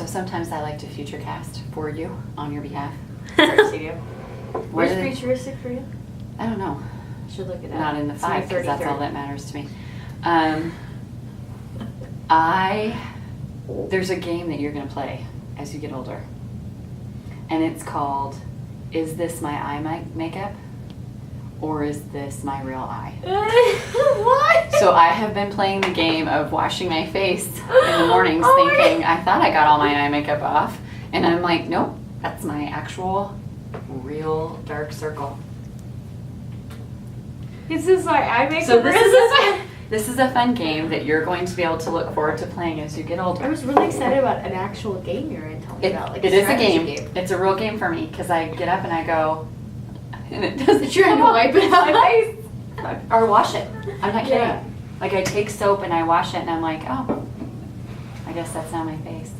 So sometimes I like to future cast for you on your behalf. Sorry, you. Where Where's do they- futuristic for you? I don't know. Should look it up. Not in the It's my 5, because that's 33rd. all that matters to me. There's a game that you're going to play as you get older. And it's called, Is This My Eye Makeup? Or is this my real eye? What? So I have been playing the game of washing my face in the mornings Oh my thinking, God. I thought I got all my eye makeup off. And I'm like, nope, that's my actual, real dark circle. Is this my eye makeup? So or is this is a fun game that you're going to be able to look forward to playing as you get older. I was really excited about an actual game you're in telling me It, about. Like it is a strategy game. It's a real game for me because I get up and I go, and it doesn't Trying to come wipe off it off. my face. Or wash it. I'm not kidding. Yeah. Like I take soap and I wash it and I'm like, oh, I guess that's not my face.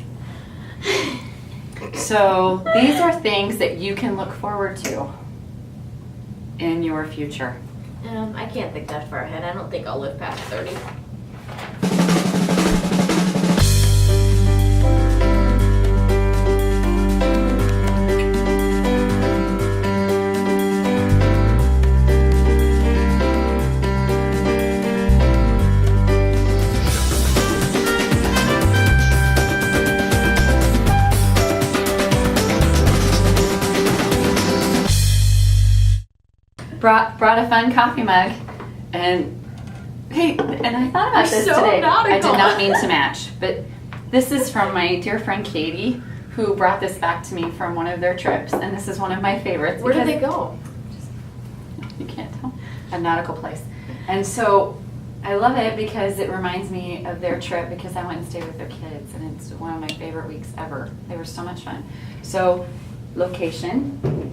So these are things that you can look forward to in your future. I can't think that far ahead. I don't think I'll live past 30. Brought a fun coffee mug, and hey, and I thought about You're this so today. nautical. I did not mean to match, but this is from my dear friend Katie, who brought this back to me from one of their trips, and this is one of my favorites. Where did because- they go? You can't tell. A nautical place. And so I love it because it reminds me of their trip because I went and stayed with their kids and it's one of my favorite weeks ever. They were so much fun. So location.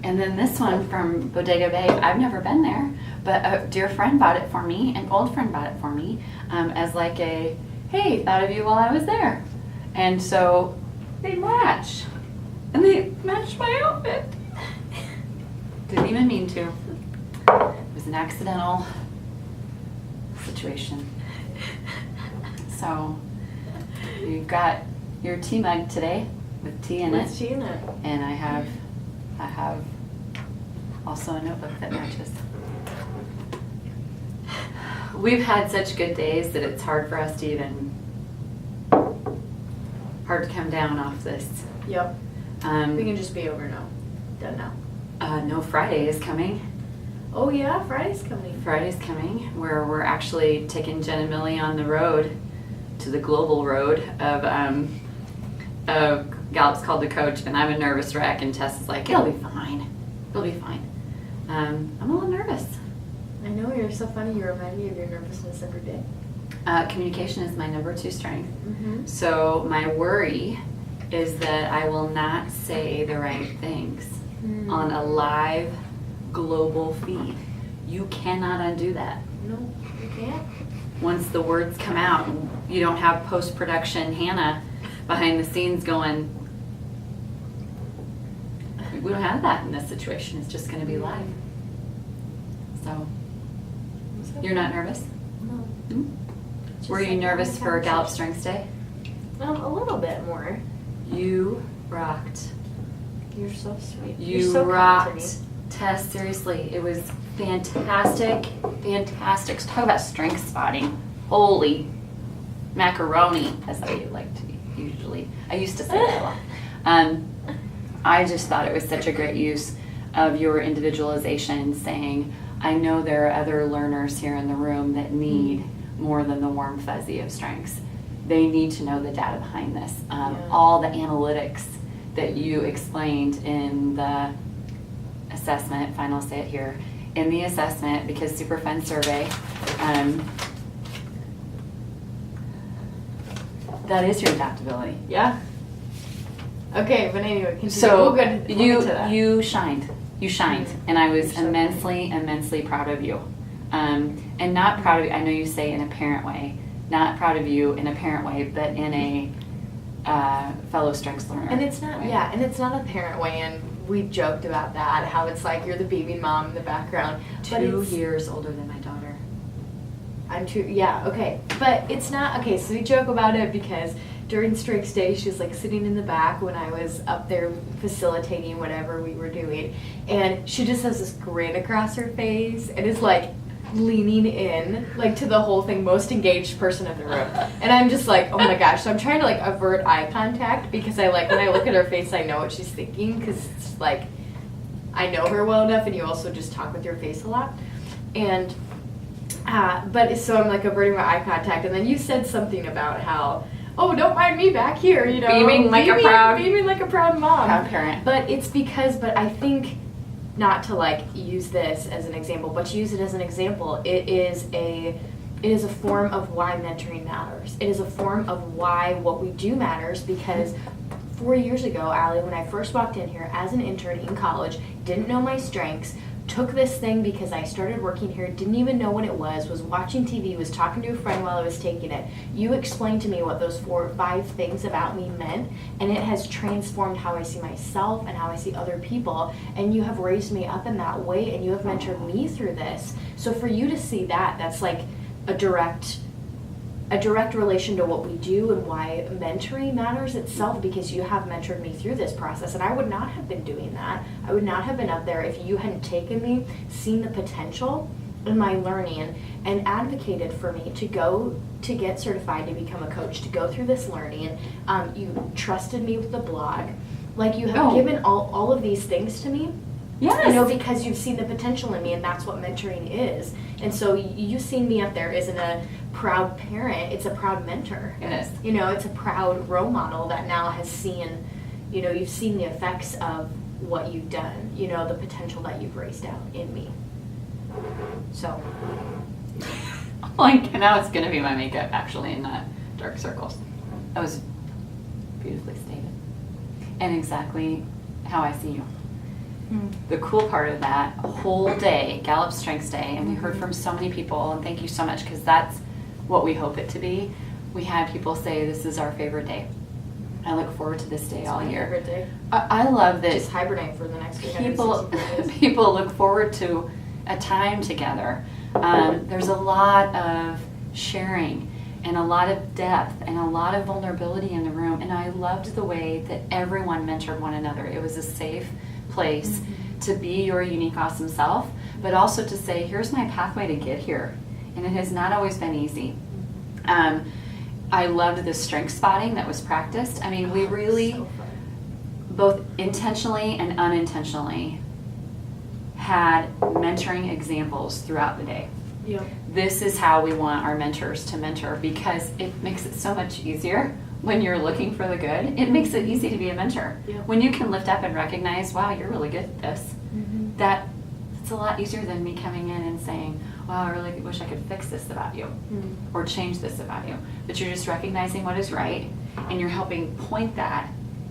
And then this one from Bodega Bay. I've never been there, but a dear friend bought it for me, an old friend bought it for me as like a, hey, thought of you while I was there. And so they match. And they matched my outfit. Didn't even mean to. It was an accidental situation. So you've got your tea mug today with tea in What's it, she in it? and I have also a notebook that matches. We've had such good days that it's hard for us to even hard to come down off this. Yep. We can just be over now. Done now. No, Friday is coming. Oh yeah, Friday's coming. Friday's coming, where we're actually taking Jen and Millie on the road to the global road of Gallup's called the coach, and I'm a nervous wreck, and Tess is like, it'll be fine. It'll be fine. I'm a little nervous. I know, you're so funny. You remind me of your nervousness every day. Communication is my number 2 strength. Mm-hmm. So my worry is that I will not say the right things on a live global feed. You cannot undo that. No, you can't. Once the words come out, you don't have post-production Hannah behind the scenes going, we don't have that in this situation. It's just going to be live. So, you're not nervous? No. Hmm? Just Were you like nervous every for time Gallup she- Strengths Day? A little bit more. You rocked. You're so sweet. You You're so kind to me. rocked. Tess, seriously, it was fantastic. Fantastic. Talk about strength spotting. Holy macaroni, as I like to usually. I used to say that a lot. I just thought it was such a great use of your individualization, saying, I know there are other learners here in the room that need more than the warm fuzzy of strengths. They need to know the data behind this. All the analytics that you explained in the assessment, fine, I'll say it here, in the assessment, because super fun survey, that is your adaptability. Yeah. Okay, but anyway, continue. So We'll get into that. you shined, and I was You're so immensely proud of you, and not proud of you. I know you say in a parent way, not proud of you in a parent way, but in a fellow strengths learner. And it's not, way. yeah, and it's not a parent way, and we joked about that, how it's like you're the baby mom in the background. But 2 it's- years older than my daughter. I'm too, yeah, okay. But it's not, okay, so we joke about it because during Strengths Day, she was like sitting in the back when I was up there facilitating whatever we were doing, and she just has this grin across her face and is like leaning in like to the whole thing, most engaged person in the room. And I'm just like, oh my gosh. So I'm trying to like avert eye contact because I like when I look at her face, I know what she's thinking because it's like I know her well enough, and you also just talk with your face a lot. And but so I'm like averting my eye contact, and then you said something about how, oh, don't mind me back here, you know, beaming like a proud mom, proud parent. But it's because, but I think not to like use this as an example, but to use it as an example, it is a form of why mentoring matters. It is a form of why what we do matters, because 4 years ago, Allie, when I first walked in here as an intern in college, didn't know my strengths, took this thing because I started working here, didn't even know what it was watching TV, was talking to a friend while I was taking it. You explained to me what those 4 or 5 things about me meant, and it has transformed how I see myself and how I see other people, and you have raised me up in that way, and you have mentored me through this. So for you to see that, that's like a direct relation to what we do and why mentoring matters itself, because you have mentored me through this process, and I would not have been doing that. I would not have been up there if you hadn't taken me, seen the potential in my learning, and advocated for me to go to get certified to become a coach, to go through this learning. You trusted me with the blog. Like, you have given all of these things to me. Yes. You know, because you've seen the potential in me, and that's what mentoring is. And so you've seen me up there isn't a proud parent, it's a proud mentor. It is. You know, it's a proud role model that now has seen, you know, you've seen the effects of what you've done, you know, the potential that you've raised out in me. So. Like, now it's going to be my makeup, actually, in dark circles. That was beautifully stated. And exactly how I see you. The cool part of that whole day, Gallup Strengths Day, and we heard from so many people, and thank you so much, because that's what we hope it to be. We had people say this is our favorite day. I look forward to this day all year. Favorite day. I love that. Just hibernate for the next 364 days. People look forward to a time together. There's a lot of sharing and a lot of depth and a lot of vulnerability in the room, and I loved the way that everyone mentored one another. It was a safe place to be your unique, awesome self, but also to say, here's my pathway to get here. And it has not always been easy. I loved the strength spotting that was practiced. I mean, we really, So fun. both intentionally and unintentionally, had mentoring examples throughout the day. Yep. This is how we want our mentors to mentor, because it makes it so much easier when you're looking for the good. It makes it easy to be a mentor. Yeah. When you can lift up and recognize, wow, you're really good at this, it's a lot easier than me coming in and saying, wow, I really wish I could fix this about you or change this about you. But you're just recognizing what is right, and you're helping point that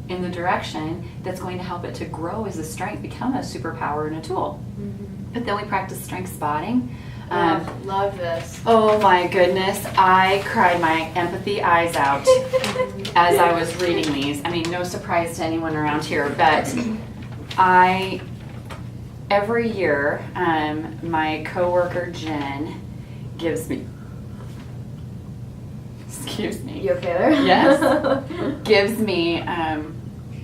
in the direction that's going to help it to grow as a strength, become a superpower and a tool. But then we practice strength spotting. Love this. Oh my goodness, I cried my empathy eyes out as I was reading these. I mean, no surprise to anyone around here, but every year, my coworker Jen gives me, excuse me. You okay there? Yes. Gives me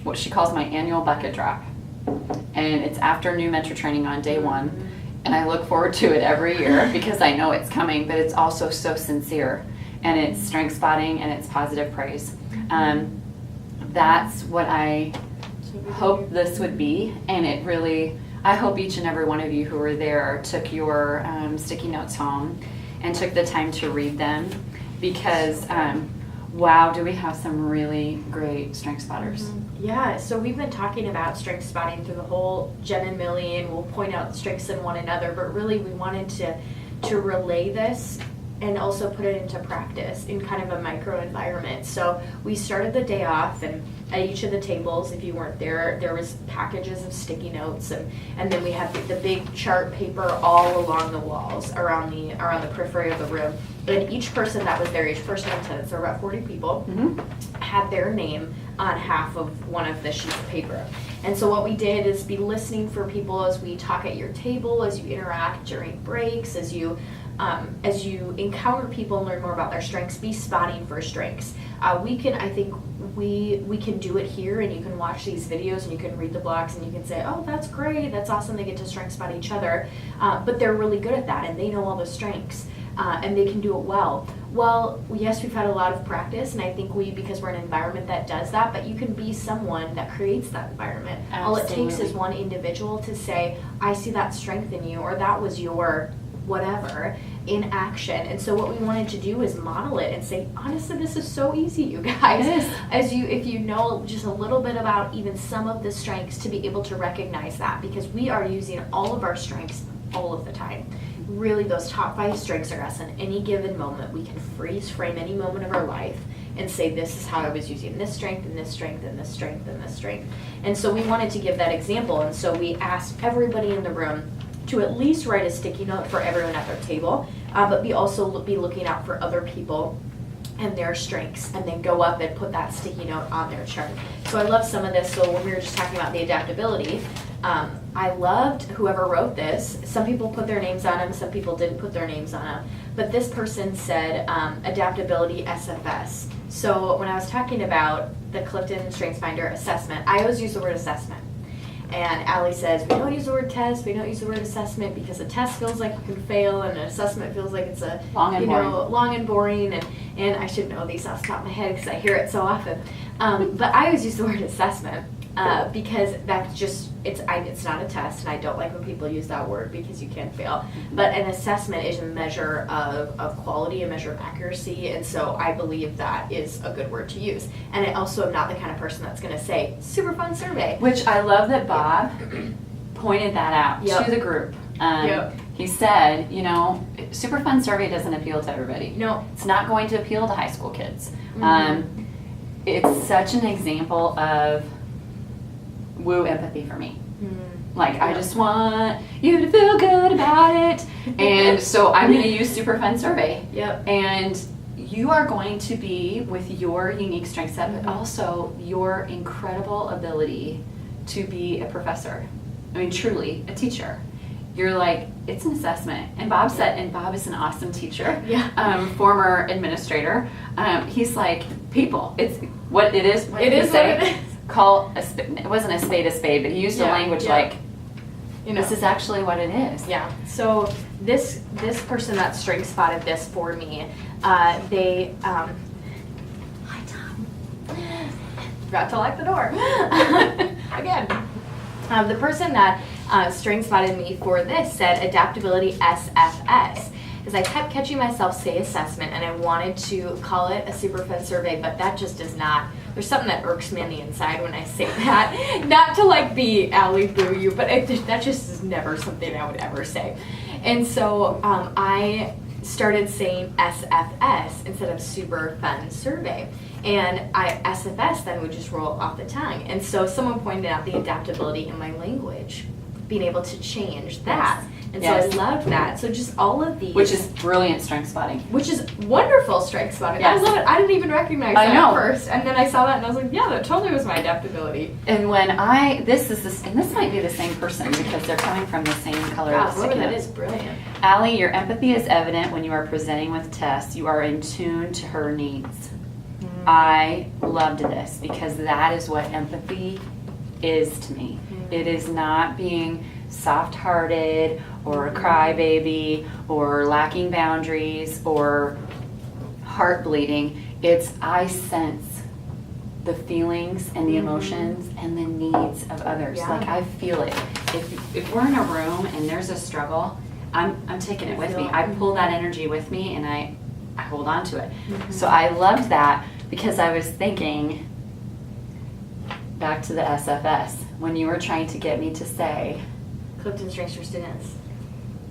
what she calls my annual bucket drop. And it's after new mentor training on day 1. And I look forward to it every year because I know it's coming, but it's also so sincere. And it's strength spotting and it's positive praise. That's what I hope this would be. And it really, I hope each and every one of you who were there took your sticky notes home and took the time to read them, because wow, do we have some really great strength spotters. Yeah, so we've been talking about strength spotting through the whole Jen and Millie, and we'll point out strengths in one another, but really we wanted to relay this and also put it into practice in kind of a micro environment. So we started the day off, and at each of the tables, if you weren't there, there was packages of sticky notes, and then we had the big chart paper all along the walls around the periphery of the room. And each person that was there, each person in attendance, there were about 40 people, had their name on half of one of the sheets of paper. And so what we did is be listening for people as we talk at your table, as you interact during breaks, as you as you encounter people and learn more about their strengths, be spotting for strengths. I think we can do it here, and you can watch these videos and you can read the blogs and you can say, oh, that's great, that's awesome, they get to strength spot each other, but they're really good at that and they know all the strengths. And they can do it well. Well, yes, we've had a lot of practice, and I think because we're in an environment that does that, but you can be someone that creates that environment. Absolutely. All it takes is one individual to say, I see that strength in you, or that was your whatever in action. And so what we wanted to do is model it and say, honestly, this is so easy, you guys. It is. If you know just a little bit about even some of the strengths, to be able to recognize that, because we are using all of our strengths all of the time. Really, those top 5 strengths are us in any given moment. We can freeze frame any moment of our life and say, this is how I was using this strength and this strength and this strength and this strength. And so we wanted to give that example, and so we asked everybody in the room to at least write a sticky note for everyone at their table, but be looking out for other people and their strengths, and then go up and put that sticky note on their chart. So I love some of this. So when we were just talking about the adaptability, I loved whoever wrote this. Some people put their names on them, some people didn't put their names on them. But this person said adaptability SFS. So when I was talking about the Clifton StrengthsFinder assessment, I always use the word assessment. And Allie says, we don't use the word test, we don't use the word assessment, because a test feels like you can fail, and an assessment feels like it's a long and boring. And I should know these off the top of my head because I hear it so often. But I always use the word assessment because that's just, it's not a test, and I don't like when people use that word because you can fail. But an assessment is a measure of quality, a measure of accuracy, and so I believe that is a good word to use. And I also am not the kind of person that's going to say, super fun survey. Which I love that Bob pointed that out to the group. He said, super fun survey doesn't appeal to everybody. No. It's not going to appeal to high school kids. It's such an example of woo empathy for me. I just want you to feel good about it. And so I'm going to use super fun survey. And you are going to be with your unique strength set, but also your incredible ability to be a professor. I mean, truly a teacher. You're like, it's an assessment. And Bob said, and Bob is an awesome teacher, former administrator. He's like, people, it's what it is. What it is what it is. It wasn't a spade, but he used the language like, this is actually what it is. Yeah. So this person that strength spotted this for me, they hi Tom. Forgot to lock the door. Again. The person that strength spotted me for this said adaptability SFS. Because I kept catching myself say assessment, and I wanted to call it a super fun survey, but that just does not. There's something that irks me on the inside when I say that. Not to be Allie boo you, but that just is never something I would ever say. And so I started saying SFS instead of super fun survey. And SFS then would just roll off the tongue. And so someone pointed out the adaptability in my language, being able to change that. And so I loved that. So just all of these. Which is brilliant strength spotting. Which is wonderful strength spotting. I love it. I didn't even recognize that at first. And then I saw that and I was like, yeah, that totally was my adaptability. And when this might be the same person because they're coming from the same color. Whoever that is, brilliant. Allie, your empathy is evident when you are presenting with Tess. You are in tune to her needs. I loved this because that is what empathy is to me. It is not being soft-hearted or a crybaby or lacking boundaries or heart bleeding. It's I sense the feelings and the emotions and the needs of others. I feel it. If we're in a room and there's a struggle, I'm taking it with me. I pull that energy with me and I hold on to it. So I loved that because I was thinking back to the SFS when you were trying to get me to say Clifton Strengths for Students.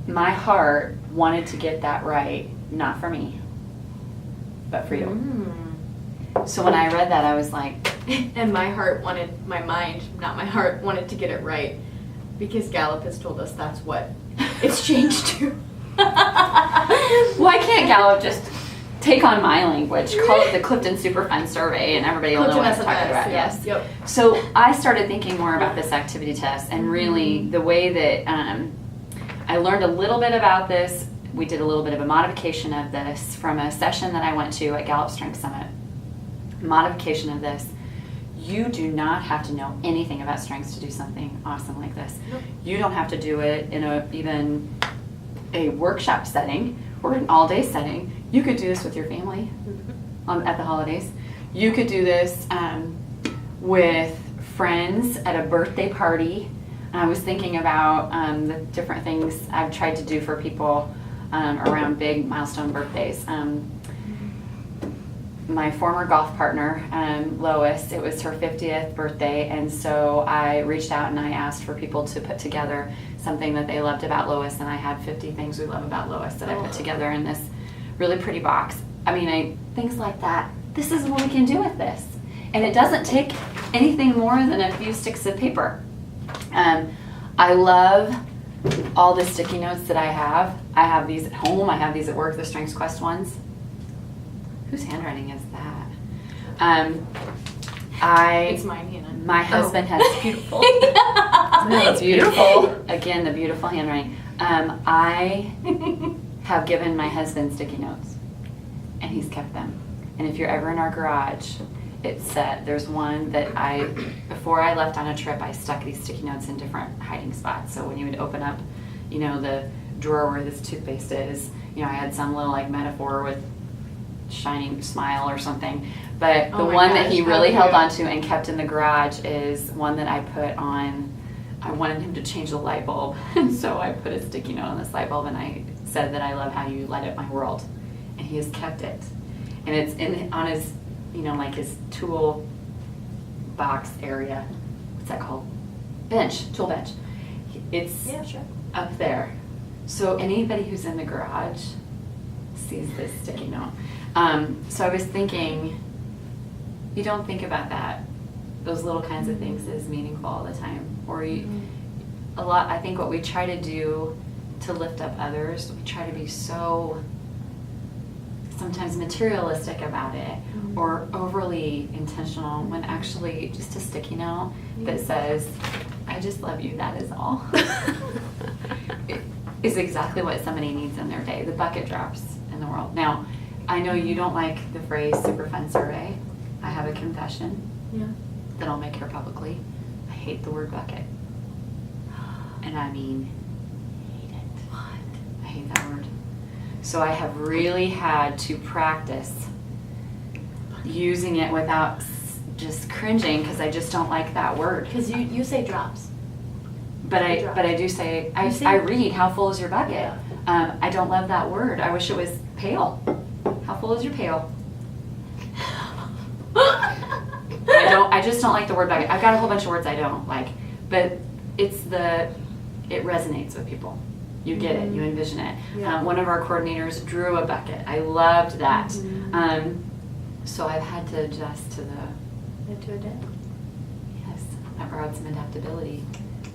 My heart wanted to get that right, not for me, but for you. So when I read that, I was like, and my mind, not my heart, wanted to get it right because Gallup has told us that's what it's changed to. Why can't Gallup just take on my language, call it the Clifton Super Fun Survey, and everybody will know what I'm talking about. Yes. Yep. So I started thinking more about this activity test, and really the way that I learned a little bit about this we did a little bit of a modification of this from a session that I went to at Gallup Strength Summit. Modification of this. You do not have to know anything about strengths to do something awesome like this. Nope. You don't have to do it in even a workshop setting or an all-day setting. You could do this with your family at the holidays. You could do this with friends at a birthday party. I was thinking about the different things I've tried to do for people around big milestone birthdays. My former golf partner, Lois, it was her 50th birthday, and so I reached out and I asked for people to put together something that they loved about Lois, and I had 50 things we love about Lois that I put together in this really pretty box. I mean, things like that. This is what we can do with this. And it doesn't take anything more than a few sticks of paper. I love all the sticky notes that I have. I have these at home, I have these at work, the Strengths Quest ones. Whose handwriting is that? It's mine, Hannah. My husband has beautiful. No, it's beautiful. Again, the beautiful handwriting. I have given my husband sticky notes, and he's kept them. And if you're ever in our garage, there's one that before I left on a trip, I stuck these sticky notes in different hiding spots. So when you would open up, the drawer where this toothpaste is, I had some little metaphor with shining smile or something. But the one that he really held on to and kept in the garage is one that I put on. I wanted him to change the light bulb, and so I put a sticky note on this light bulb, and I said that I love how you light up my world, and he has kept it, and it's on his, his tool box area. What's that called? Tool bench. It's up there, so anybody who's in the garage sees this sticky note. So I was thinking, you don't think about those little kinds of things as meaningful all the time. Or I think what we try to do to lift up others, we try to be so sometimes materialistic about it or overly intentional, when actually just a sticky note that says, I just love you, that is all. It is exactly what somebody needs in their day, the bucket drops in the world. Now, I know you don't like the phrase super fun survey. I have a confession that I'll make here publicly. I hate the word bucket. And I mean, hate it. What? I hate that word. So I have really had to practice using it without just cringing, because I just don't like that word. Because you say drops. But I do say, I read, how full is your bucket? Yeah. I don't love that word. I wish it was pail. How full is your pail? I just don't like the word bucket. I've got a whole bunch of words I don't like, but it resonates with people. You get it, you envision it. Yeah. One of our coordinators drew a bucket. I loved that. So I've had to adjust to Into a day. Yes, I brought some adaptability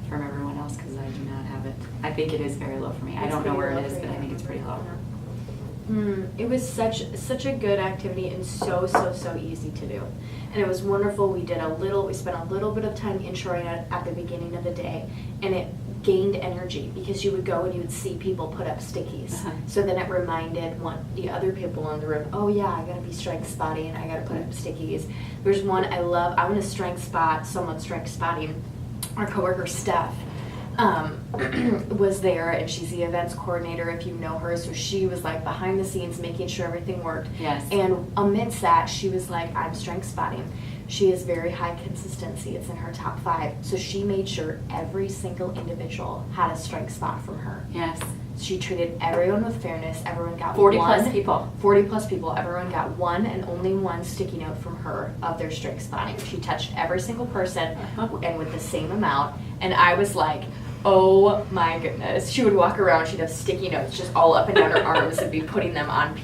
from everyone else because I do not have it. I think it is very low for me. I don't know where it is, but I think it's pretty low. It was such a good activity and so easy to do. And it was wonderful. We spent a little bit of time introing it at the beginning of the day, and it gained energy because you would go and you would see people put up stickies. So then it reminded the other people in the room, oh yeah, I gotta be strength spotting, I gotta put up stickies. There's one I love, I want to strength spot someone strength spotting. Our coworker Steph was there, and she's the events coordinator if you know her, so she was behind the scenes making sure everything worked. Yes. And amidst that, she was I'm strength spotting. She has very high consistency. It's in her top 5. So she made sure every single individual had a strength spot from her. Yes. She treated everyone with fairness. Everyone got 40 plus people. 40 plus people. Everyone got one and only one sticky note from her of their strength spotting. She touched every single person and with the same amount. And I was like, oh my goodness. She would walk around, she'd have sticky notes just all up and down her arms and be putting them on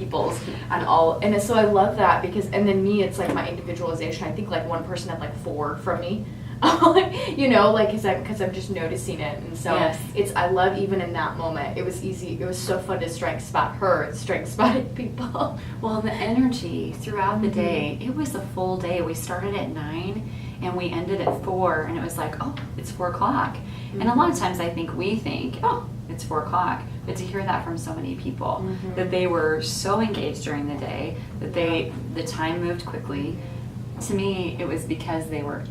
and so I love that because, and then me, it's my individualization. I think one person had 4 from me, because I'm just noticing it. And so yes. I love even in that moment, it was easy. It was so fun to strength spot her and strength spotting people. Well, the energy throughout the day, it was a full day. We started at 9 and we ended at 4, and it was like, oh, it's 4 o'clock. And a lot of times I think we think, oh, it's 4 o'clock. But to hear that from so many people, that they were so engaged during the day, that the time moved quickly, to me, it was because they were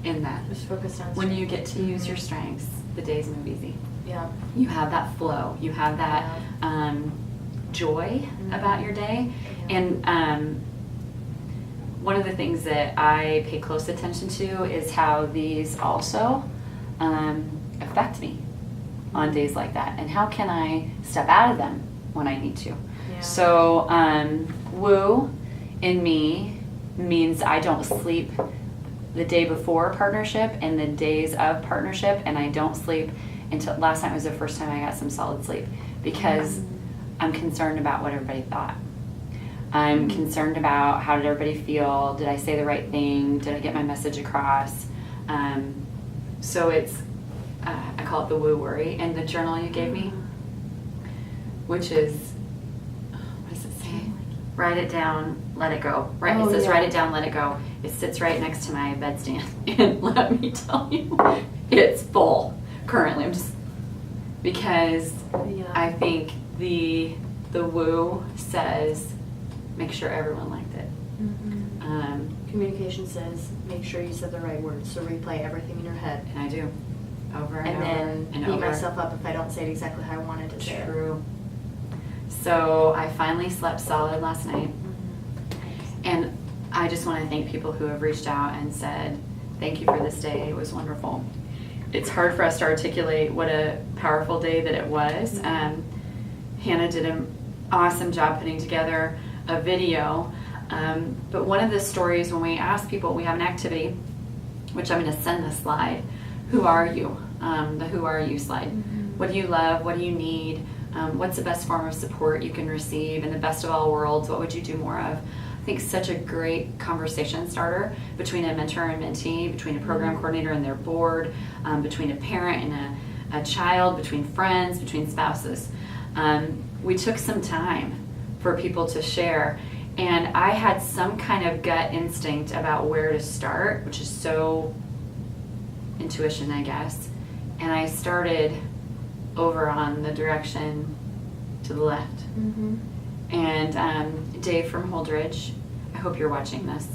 in that. Just focused on When you get to use your strengths, the days move easy. Yeah. You have that flow. You have that joy about your day. And one of the things that I pay close attention to is how these also affect me on days like that, and how can I step out of them when I need to. Yeah. So woo in me means I don't sleep the day before partnership and the days of partnership, and I don't sleep until last night was the first time I got some solid sleep, because I'm concerned about what everybody thought. I'm concerned about how did everybody feel, did I say the right thing, did I get my message across. So it's I call it the woo worry. And the journal you gave me, which is, what does it say? Write it down, let it go. Right? It says write it down, let it go. It sits right next to my bedstand. And let me tell you, it's full currently. Because I think the woo says, make sure everyone liked it. Communication says, make sure you said the right words, so replay everything in your head. And I do. Over and over then and beat over. myself up if I don't say it exactly how I wanted to say it. True. So I finally slept solid last night. And I just want to thank people who have reached out and said, thank you for this day. It was wonderful. It's hard for us to articulate what a powerful day that it was. Hannah did an awesome job putting together a video. But one of the stories, when we ask people, we have an activity, which I'm going to send the slide. Who are you? The who are you slide. What do you love? What do you need? What's the best form of support you can receive? In the best of all worlds, what would you do more of? I think such a great conversation starter between a mentor and mentee, between a program coordinator and their board, between a parent and a child, between friends, between spouses. We took some time for people to share, and I had some kind of gut instinct about where to start, which is so intuition, I guess. And I started over on the direction to the left. And Dave from Holdridge, I hope you're watching this.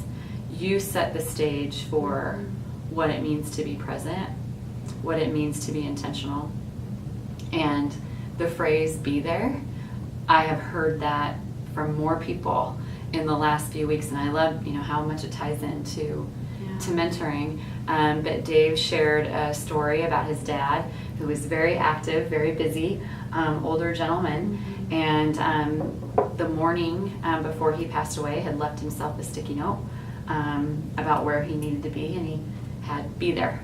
You set the stage for what it means to be present, what it means to be intentional. And the phrase be there, I have heard that from more people in the last few weeks, and I love how much it ties into to mentoring. But Dave shared a story about his dad, who was very active, very busy, older gentleman, and the morning before he passed away had left himself a sticky note about where he needed to be, and he had be there.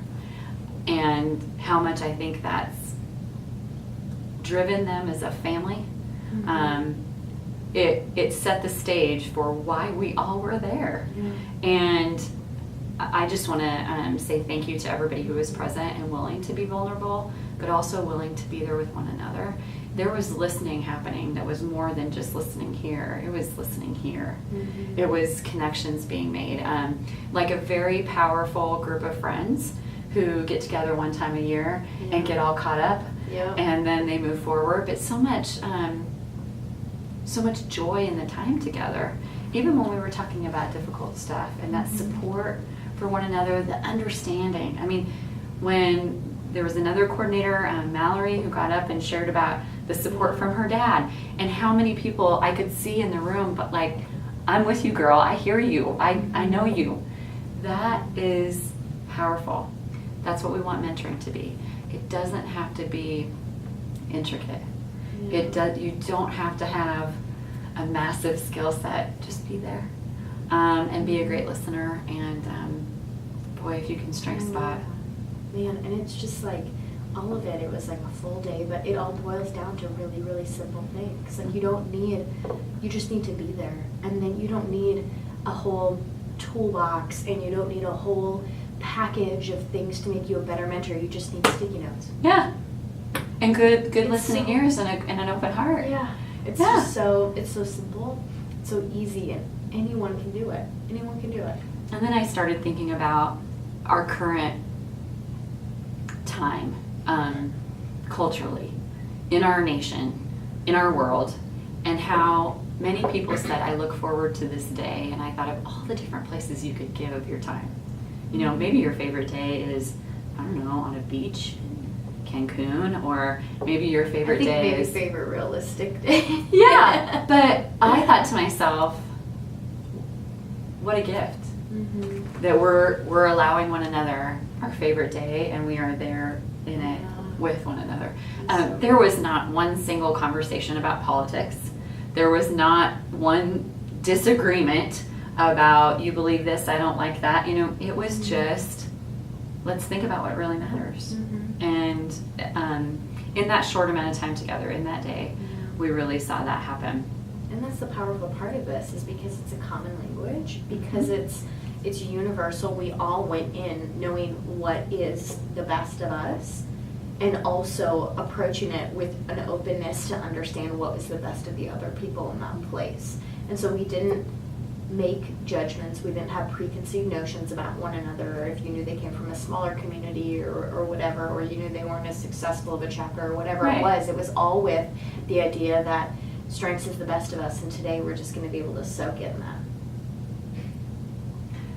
And how much I think that's driven them as a family. It set the stage for why we all were there. And I just want to say thank you to everybody who was present and willing to be vulnerable, but also willing to be there with one another. There was listening happening that was more than just listening here. It was listening here. It was connections being made. Like a very powerful group of friends who get together one time a year and get all caught up, and then they move forward. But so much joy in the time together. Even when we were talking about difficult stuff, and that support for one another, the understanding. I mean, when there was another coordinator, Mallory, who got up and shared about the support from her dad, and how many people I could see in the room, but like, I'm with you, girl, I hear you, I know you. That is powerful. That's what we want mentoring to be. It doesn't have to be intricate. You don't have to have a massive skill set. Just be there, and be a great listener. And boy, if you can strength spot. Man, and it's just like all of it. It was like a full day, but it all boils down to really, really simple things. Like you just need to be there, and then you don't need a whole toolbox, and you don't need a whole package of things to make you a better mentor. You just need sticky notes. Yeah. And good listening ears and an open heart. Yeah. It's just so simple, so easy, and anyone can do it. Anyone can do it. And then I started thinking about our current time, culturally, in our nation, in our world, and how many people said, I look forward to this day, and I thought of all the different places you could give of your time. You know, maybe your favorite day is, I don't know, on a beach in Cancun, or maybe your favorite day is... favorite realistic day. Yeah, but I thought to myself, what a gift. Mm-hmm. That we're allowing one another our favorite day, and we are there in it with one another. There was not one single conversation about politics. There was not one disagreement about, you believe this, I don't like that. You know, it was just, let's think about what really matters. Mm-hmm. And in that short amount of time together, in that day, we really saw that happen. And that's the powerful part of this, is because it's a common language, because it's universal. We all went in knowing what is the best of us, and also approaching it with an openness to understand what was the best of the other people in that place. And so we didn't make judgments, we didn't have preconceived notions about one another, or if you knew they came from a smaller community or whatever, or you knew they weren't as successful of a chapter or whatever Right. it was all with the idea that strengths is the best of us, and today we're just going to be able to soak in that.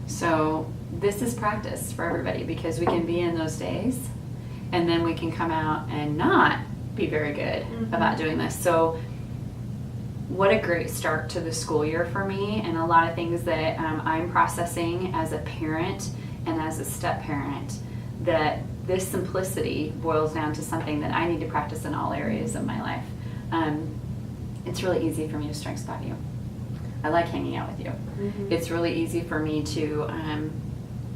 So this is practice for everybody, because we can be in those days and then we can come out and not be very good about doing this. So what a great start to the school year for me, and a lot of things that I'm processing as a parent and as a step parent, that this simplicity boils down to something that I need to practice in all areas of my life. It's really easy for me to strength spot you. I like hanging out with you. Mm-hmm. It's really easy for me to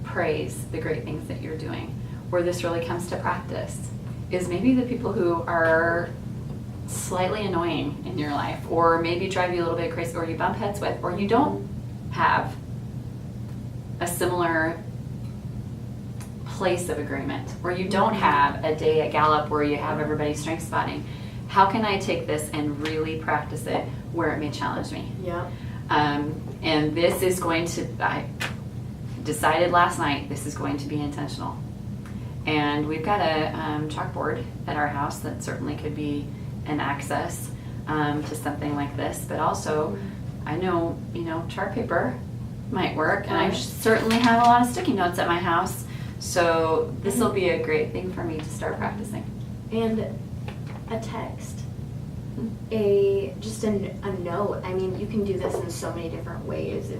praise the great things that you're doing. Where this really comes to practice is maybe the people who are slightly annoying in your life, or maybe drive you a little bit crazy, or you bump heads with, or you don't have a similar place of agreement, or you don't have a day at Gallup where you have everybody strength spotting. How can I take this and really practice it where it may challenge me? Yeah. And this is going to, I decided last night, this is going to be intentional. And we've got a chalkboard at our house that certainly could be an access to something like this. But also, I know, chart paper might work. And I certainly have a lot of sticky notes at my house. So this will be a great thing for me to start practicing. And a text. Just a note. I mean, you can do this in so many different ways.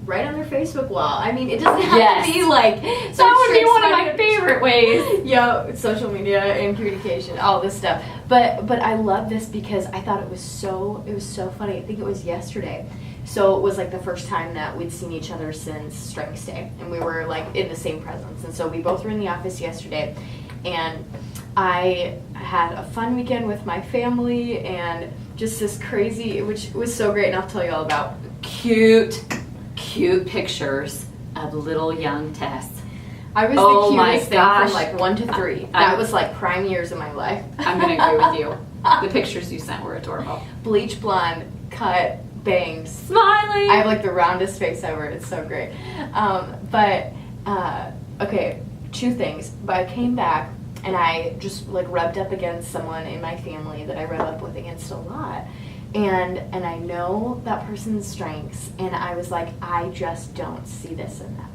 Right on their Facebook wall. I mean, it doesn't have to be like... That would be one of my favorite ways. Yeah, social media and communication, all this stuff. But I love this because I thought it was so funny. I think it was yesterday. So it was like the first time that we'd seen each other since Strengths Day, and we were like in the same presence. And so we both were in the office yesterday, and I had a fun weekend with my family and just this crazy, which was so great, and I'll tell you all about. Cute pictures of little young Tess. I was the cutest thing from like 1 to 3. That was like prime years of my life. I'm going to agree with you. The pictures you sent were adorable. Bleach blonde, cut, bangs. Smiling! I have like the roundest face ever. It's so great. Okay, 2 things. But I came back and I just like rubbed up against someone in my family that I rub up with against a lot. And I know that person's strengths, and I was like, I just don't see this in them.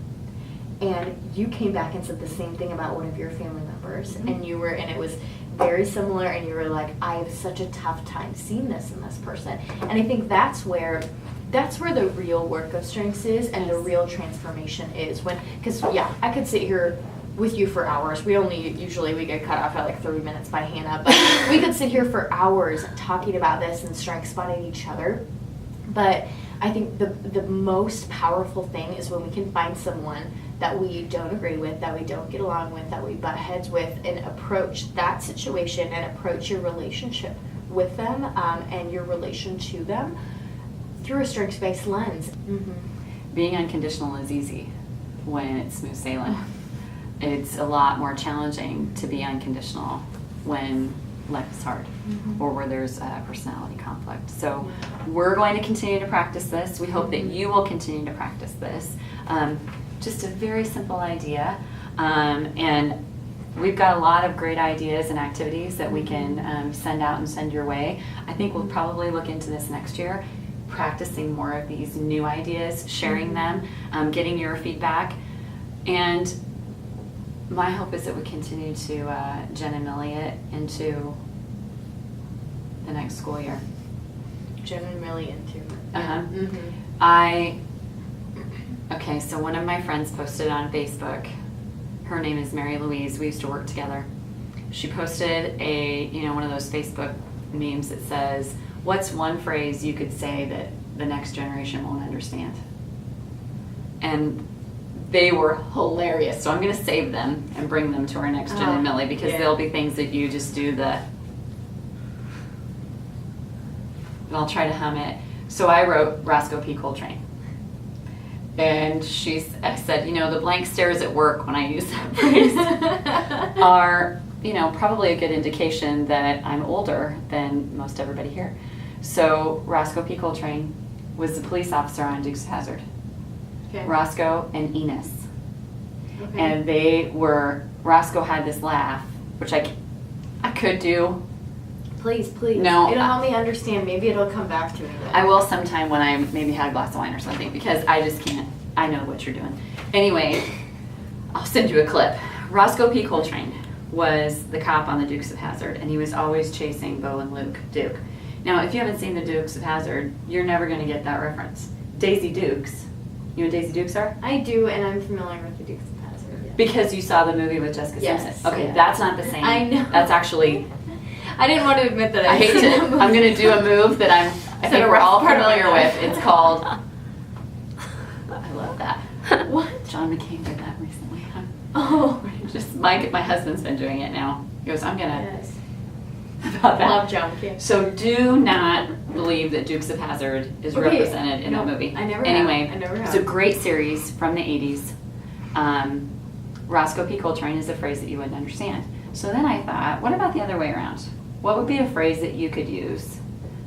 And you came back and said the same thing about one of your family members, and it was very similar, and you were like, I have such a tough time seeing this in this person. And I think that's where the real work of strengths is, and the real transformation is because I could sit here with you for hours. We get cut off at like 30 minutes by Hannah, but we could sit here for hours talking about this and strength spotting each other. But I think the most powerful thing is when we can find someone that we don't agree with, that we don't get along with, that we butt heads with, and approach that situation and approach your relationship with them and your relation to them through a strengths-based lens. Mm-hmm. Being unconditional is easy when it's smooth sailing. It's a lot more challenging to be unconditional when life is hard, or where there's a personality conflict. So we're going to continue to practice this. We hope that you will continue to practice this. Just a very simple idea. And we've got a lot of great ideas and activities that we can send out and send your way. I think we'll probably look into this next year, practicing more of these new ideas, sharing them, getting your feedback. And my hope is that we continue to Jen and Millie it into the next school year. Jen and Millie into. Uh-huh. Mm-hmm. Okay, so one of my friends posted on Facebook. Her name is Mary Louise. We used to work together. She posted one of those Facebook memes that says, "What's one phrase you could say that the next generation won't understand?" And they were hilarious. So I'm going to save them and bring them to our next Jen and Millie, because there'll be things that you just do and I'll try to hum it. So I wrote Roscoe P. Coltrane. And I said, the blank stares at work when I use that phrase are, probably a good indication that I'm older than most everybody here. So Roscoe P. Coltrane was the police officer on Dukes of Hazzard. Okay. Roscoe and Enos. Okay. And Roscoe had this laugh, which I could do. Please. No. It'll help me understand. Maybe it'll come back to me then. I will sometime when I maybe had a glass of wine or something, because I just can't. I know what you're doing. Anyway, I'll send you a clip. Roscoe P. Coltrane was the cop on the Dukes of Hazzard, and he was always chasing Bo and Luke Duke. Now, if you haven't seen the Dukes of Hazzard, you're never going to get that reference. Daisy Dukes. You know what Daisy Dukes are? I do, and I'm familiar with the Dukes of Hazzard. Yeah. Because you saw the movie with Jessica Yes, Simpson. Okay, yeah. that's not the same. I know. That's actually... I didn't want to admit that I hate seen to. that movie. I'm going to do a move that I think a we're rough all part of my familiar life. with. It's called... I love that. What? John McCain did that recently. Oh. Just my husband's been doing it now. He goes, I'm going to... Yes. About that. Love John McCain. So do not believe that Dukes of Hazzard is Okay. represented in that movie. I never Anyway, have. I never it's have. a great series from the 80s. Roscoe P. Coltrane is a phrase that you wouldn't understand. So then I thought, what about the other way around? What would be a phrase that you could use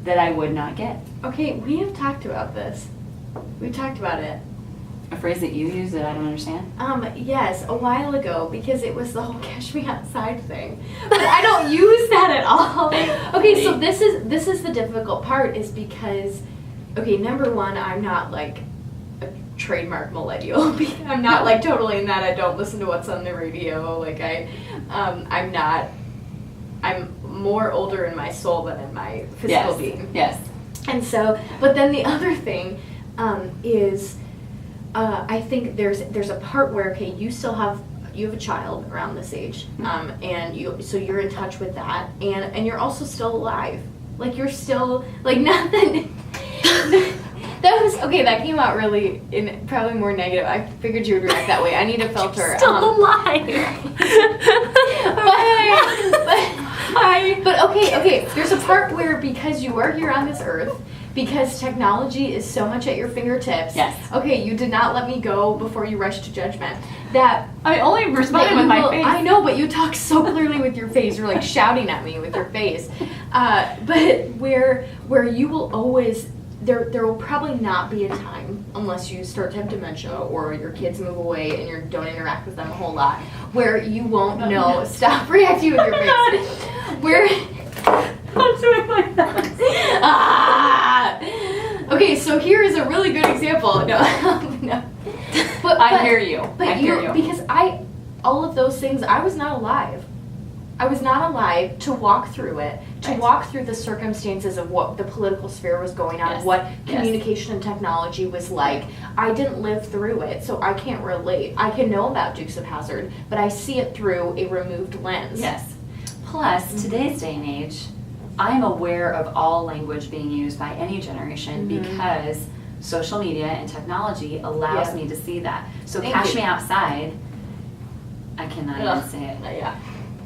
that I would not get? Okay, we have talked about this. We talked about it. A phrase that you use that I don't understand? Yes, a while ago, because it was the whole "Cash Me Outside" thing. But I don't use that at all. Okay, so this is the difficult part, is because, okay, number one, I'm not like a trademark millennial. I'm not like totally in that. I don't listen to what's on the radio. Like I'm not. I'm more older in my soul than in my physical being. Yes. And so, but then the other thing is, I think there's a part where, okay, you have a child around this age, and you're in touch with that, and you're also still alive. Like you're still like nothing. That was okay. That came out really in probably more negative. I figured you would react that way. I need a filter. Still alive. But okay. There's a part where, because you are here on this earth, because technology is so much at your fingertips. Yes. Okay, you did not let me go before you rushed to judgment. That I only responded with my face. I know, but you talk so clearly with your face. You're like shouting at me with your face. But where you will always. There will probably not be a time, unless you start to have dementia or your kids move away and you don't interact with them a whole lot, where you won't know. Stop reacting with your face. Where I'm doing like that. Okay, so here is a really good example. No. But I hear you. But I hear you. Because all of those things, I was not alive. I was not alive to walk through it, to Right. walk through the circumstances of what the political sphere was going on, Yes. what Yes. communication and technology was like. I didn't live through it, so I can't relate. I can know about Dukes of Hazzard, but I see it through a removed lens. Yes. Plus, today's day and age, I'm aware of all language being used by any generation because social media and technology allows Yeah. me to see that. So Thank Cash you. Me Outside, I cannot even Ugh. say it, Yeah.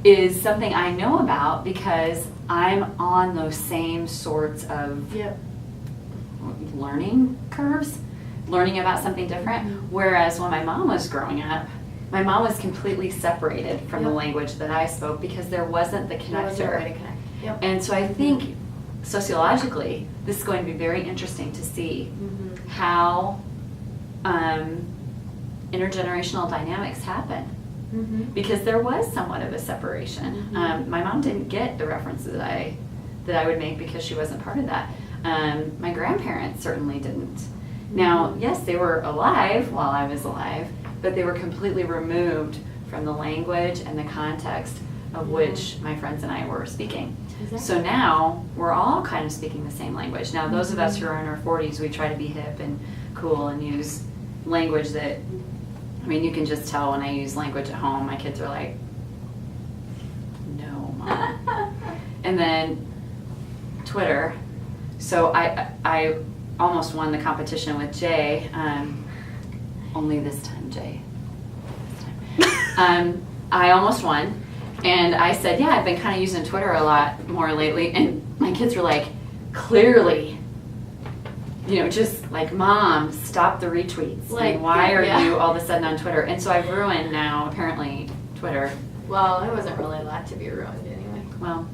is something I know about because I'm on those same sorts of Yep. learning curves, learning about something different. Whereas when my mom was growing up, my mom was completely separated from the Yep. language that I spoke because there wasn't the There was no connector. way to connect. Yep. And so I think sociologically, this is going to be very interesting to see how intergenerational dynamics happen. Mm-hmm. Because there was somewhat of a separation. My mom didn't get the references that I would make because she wasn't part of that. My grandparents certainly didn't. Now, yes, they were alive while I was alive, but they were completely removed from the language and the context of which my friends and I were speaking. Exactly. So now we're all kind of speaking the same language. Now, those of us who are in our 40s, we try to be hip and cool and use language that, I mean, you can just tell when I use language at home, my kids are like, no, Mom. And then Twitter. So I almost won the competition with Jay, only this time, Jay. This time. I almost won. And I said, yeah, I've been kind of using Twitter a lot more lately. And my kids were like, clearly, you know, just like, Mom, stop the retweets. Like, why are you all of a sudden on Twitter? And so I've ruined now, apparently, Twitter. Well, it wasn't really allowed to be ruined anyway. Well,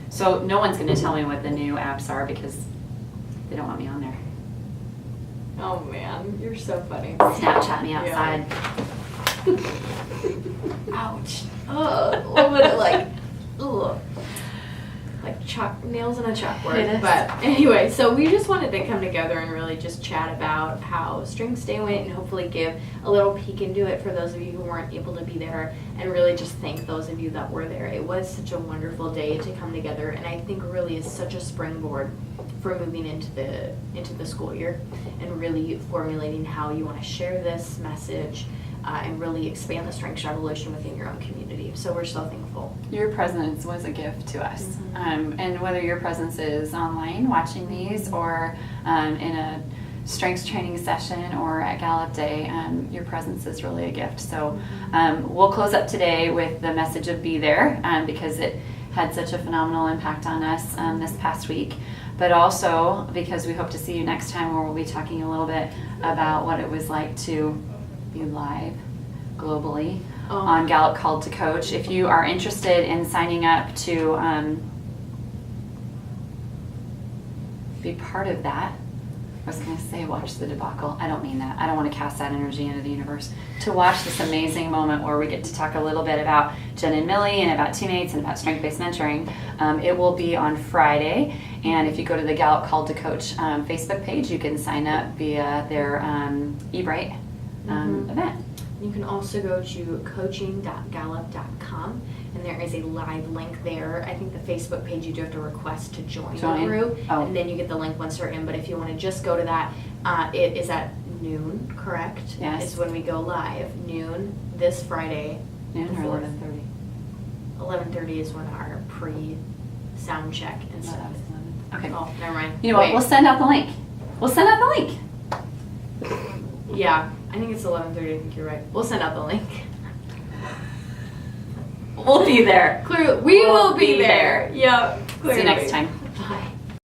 so no one's going to tell me what the new apps are because they don't want me on there. Oh man, you're so funny. Snapchat me outside. Ouch. Ugh, a little bit of like chalk nails in a chalkboard. It is. But anyway, so we just wanted to come together and really just chat about how Strengths Day went and hopefully give a little peek into it for those of you who weren't able to be there, and really just thank those of you that were there. It was such a wonderful day to come together, and I think really is such a springboard for moving into the school year and really formulating how you want to share this message. And really expand the Strengths Revolution within your own community. So we're so thankful. Your presence was a gift to us. And whether your presence is online watching these or in a strengths training session or at Gallup Day, your presence is really a gift. So we'll close up today with the message of Be There because it had such a phenomenal impact on us this past week. But also because we hope to see you next time where we'll be talking a little bit about what it was like to be live globally on Gallup Called to Coach. If you are interested in signing up to be part of that, I was going to say watch the debacle. I don't mean that. I don't want to cast that energy into the universe. To watch this amazing moment where we get to talk a little bit about Jen and Millie and about teammates and about strength-based mentoring. It will be on Friday. And if you go to the Gallup Called to Coach Facebook page, you can sign up via their eBrite event. You can also go to coaching.gallup.com, and there is a live link there. I think the Facebook page you do have to request to join the group, and then you get the link once you're in. But if you want to just go to that, it is at noon, correct? Yes. Is when we go live, noon this Friday. Noon or 11:30? 11:30 is when our pre-sound check and stuff. Okay. Oh, never mind. You know what? We'll send out the link. Yeah, I think it's 11:30. I think you're right. We'll send out the link. We'll be there. We will be there. Yep. See you next time. Bye.